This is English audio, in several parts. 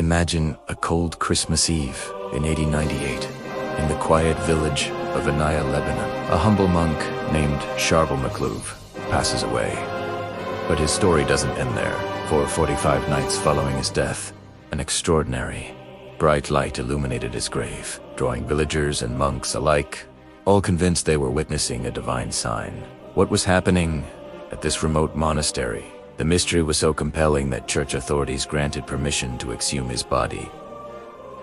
Imagine a cold Christmas Eve in 1898 in the quiet village of Anaya, Lebanon. A humble monk named Charbel Makhlouf passes away. But his story doesn't end there. For 45 nights following his death, an extraordinary, bright light illuminated his grave, drawing villagers and monks alike, all convinced they were witnessing a divine sign. What was happening at this remote monastery? The mystery was so compelling that church authorities granted permission to exhume his body.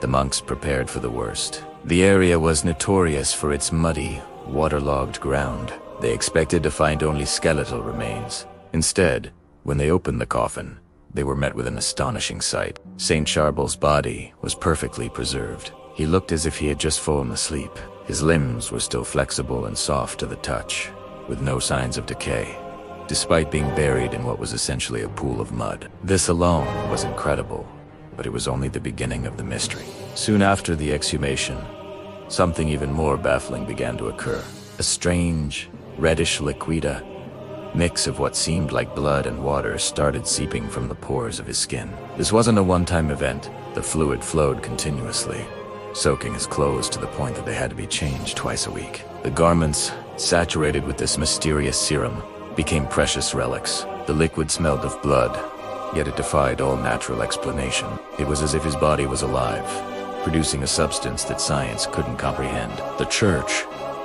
The monks prepared for the worst. The area was notorious for its muddy, waterlogged ground. They expected to find only skeletal remains. Instead, when they opened the coffin, they were met with an astonishing sight. Saint Charbel's body was perfectly preserved. He looked as if he had just fallen asleep. His limbs were still flexible and soft to the touch, with no signs of decay, despite being buried in what was essentially a pool of mud. This alone was incredible, but it was only the beginning of the mystery. Soon after the exhumation, something even more baffling began to occur. A strange, reddish liquid, mix of what seemed like blood and water started seeping from the pores of his skin. This wasn't a one-time event. The fluid flowed continuously, soaking his clothes to the point that they had to be changed twice a week. The garments, saturated with this mysterious serum, became precious relics. The liquid smelled of blood, yet it defied all natural explanation. It was as if his body was alive, producing a substance that science couldn't comprehend. The church,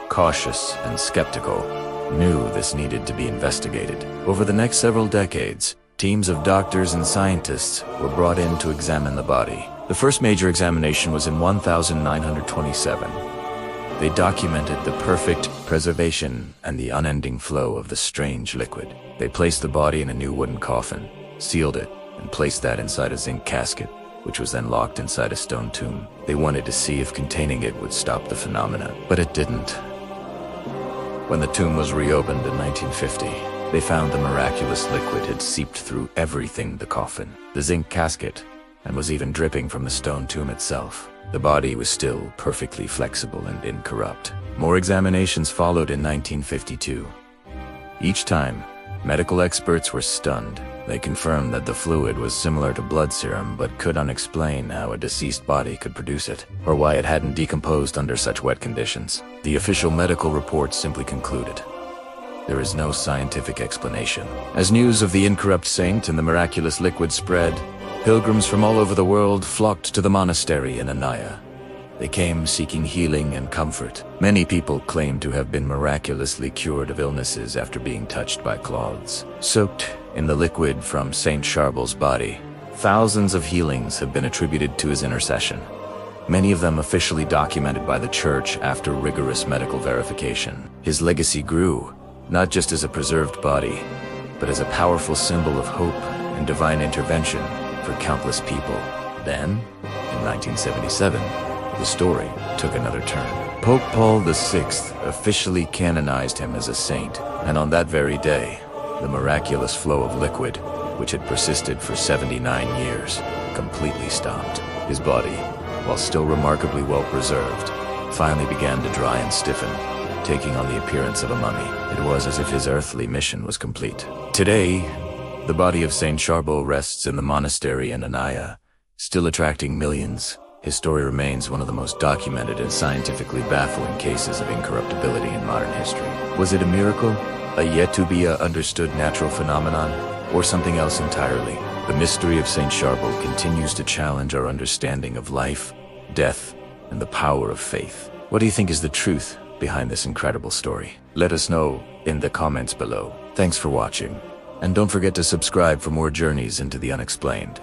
cautious and skeptical, knew this needed to be investigated. Over the next several decades, teams of doctors and scientists were brought in to examine the body. The first major examination was in 1927. They documented the perfect preservation and the unending flow of the strange liquid. They placed the body in a new wooden coffin, sealed it, and placed that inside a zinc casket, which was then locked inside a stone tomb. They wanted to see if containing it would stop the phenomena, but it didn't. When the tomb was reopened in 1950, they found the miraculous liquid had seeped through everything: the coffin, the zinc casket, and was even dripping from the stone tomb itself. The body was still perfectly flexible and incorrupt. More examinations followed in 1952. Each time, medical experts were stunned. They confirmed that the fluid was similar to blood serum, but could not explain how a deceased body could produce it, or why it hadn't decomposed under such wet conditions. The official medical report simply concluded, there is no scientific explanation. As news of the incorrupt saint and the miraculous liquid spread, pilgrims from all over the world flocked to the monastery in Anaya. They came seeking healing and comfort. Many people claimed to have been miraculously cured of illnesses after being touched by cloths. Soaked in the liquid from Saint Charbel's body, thousands of healings have been attributed to his intercession, many of them officially documented by the church after rigorous medical verification. His legacy grew, not just as a preserved body, but as a powerful symbol of hope and divine intervention for countless people. Then, in 1977, the story took another turn. Pope Paul VI officially canonized him as a saint, and on that very day, the miraculous flow of liquid, which had persisted for 79 years, completely stopped. His body, while still remarkably well preserved, finally began to dry and stiffen, taking on the appearance of a mummy. It was as if his earthly mission was complete. Today, the body of Saint Charbel rests in the monastery in Anaya, still attracting millions. His story remains one of the most documented and scientifically baffling cases of incorruptibility in modern history. Was it a miracle, a yet-to-be-understood natural phenomenon, or something else entirely? The mystery of Saint Charbel continues to challenge our understanding of life, death, and the power of faith. What do you think is the truth behind this incredible story? Let us know in the comments below. Thanks for watching. And don't forget to subscribe for more journeys into the unexplained.